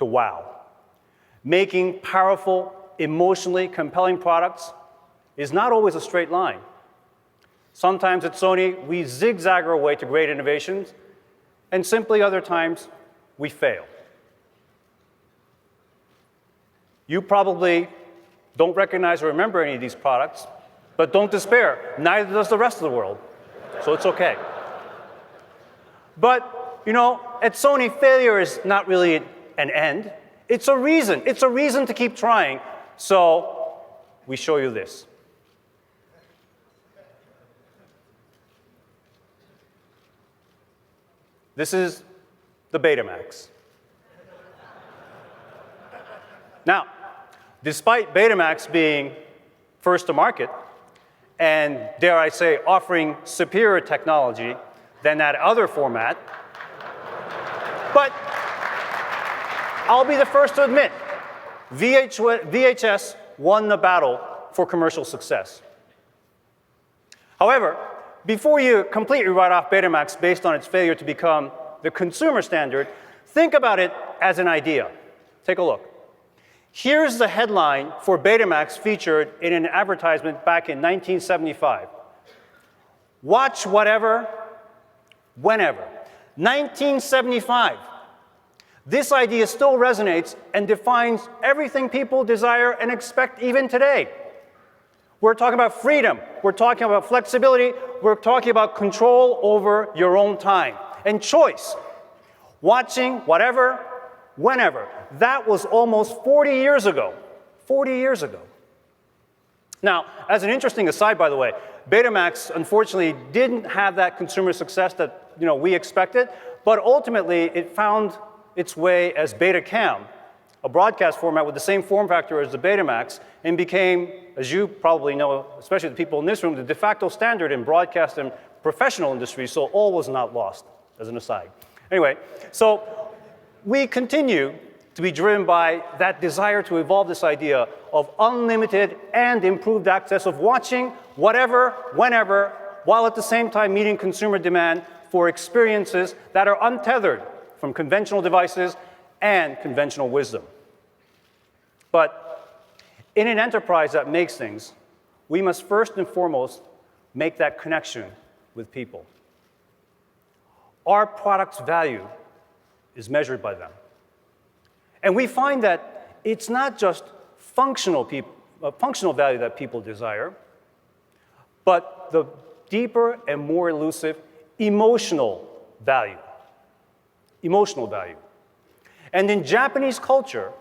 to wow. Making powerful, emotionally compelling products is not always a straight line. Sometimes at Sony, we zigzag our way to great innovations, and simply other times, we fail. You probably don't recognize or remember any of these products, but don't despair. Neither does the rest of the world, so it's okay. But, you know, at Sony, failure is not really an end. It's a reason. It's a reason to keep trying. So we show you this. This is the Betamax. Now, despite Betamax being first to market, and dare I say, offering superior technology than that other format, but I'll be the first to admit, VHS won the battle for commercial success. However, before you completely write off Betamax based on its failure to become the consumer standard, think about it as an idea. Take a look. Here's the headline for Betamax featured in an advertisement back in 1975. Watch whatever, whenever. 1975. This idea still resonates and defines everything people desire and expect even today. We're talking about freedom. We're talking about flexibility. We're talking about control over your own time and choice. Watching whatever, whenever. That was almost 40 years ago. 40 years ago. Now, as an interesting aside, by the way, Betamax unfortunately didn't have that consumer success that we expected, but ultimately it found its way as Betacam, a broadcast format with the same form factor as the Betamax, and became, as you probably know, especially the people in this room, the de facto standard in broadcast and professional industry, so all was not lost, as an aside. Anyway, so we continue to be driven by that desire to evolve this idea of unlimited and improved access of watching whatever, whenever, while at the same time meeting consumer demand for experiences that are untethered from conventional devices and conventional wisdom. But in an enterprise that makes things, we must first and foremost make that connection with people. Our product's value is measured by them. And we find that it's not just functional value that people desire, but the deeper and more elusive emotional value. Emotional value. And in Japanese culture,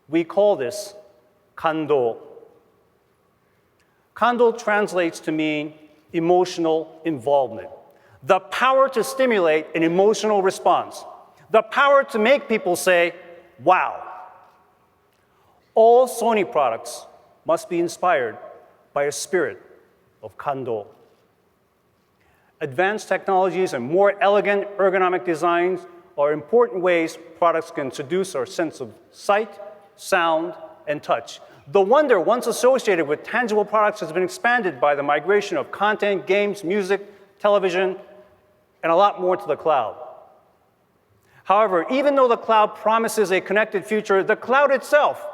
we call this Kando. Kando translates to mean emotional involvement. The power to stimulate an emotional response. The power to make people say, wow. All Sony products must be inspired by a spirit of Kando. Advanced technologies and more elegant ergonomic designs are important ways products can seduce our sense of sight, sound, and touch. The wonder once associated with tangible products has been expanded by the migration of content, games, music, television, and a lot more to the cloud. However, even though the cloud promises a connected future, the cloud itself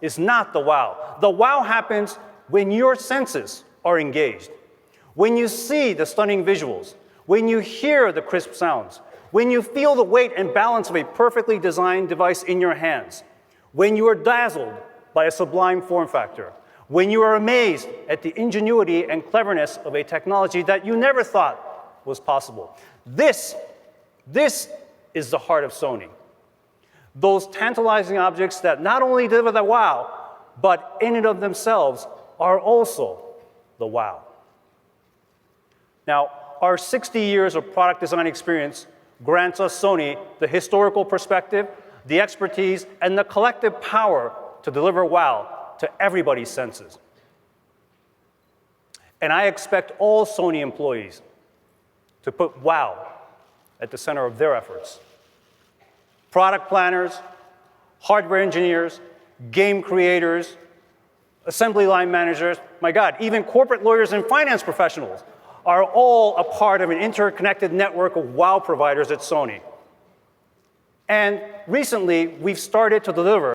is not the wow. The wow happens when your senses are engaged. When you see the stunning visuals, when you hear the crisp sounds, when you feel the weight and balance of a perfectly designed device in your hands, when you are dazzled by a sublime form factor, when you are amazed at the ingenuity and cleverness of a technology that you never thought was possible. This is the heart of Sony. Those tantalizing objects that not only deliver the wow, but in and of themselves are also the wow. Now, our 60 years of product design experience grants us, Sony, the historical perspective, the expertise, and the collective power to deliver wow to everybody's senses. And I expect all Sony employees to put wow at the center of their efforts. Product planners, hardware engineers, game creators, assembly line managers, my God, even corporate lawyers and finance professionals are all a part of an interconnected network of wow providers at Sony. And recently, we've started to deliver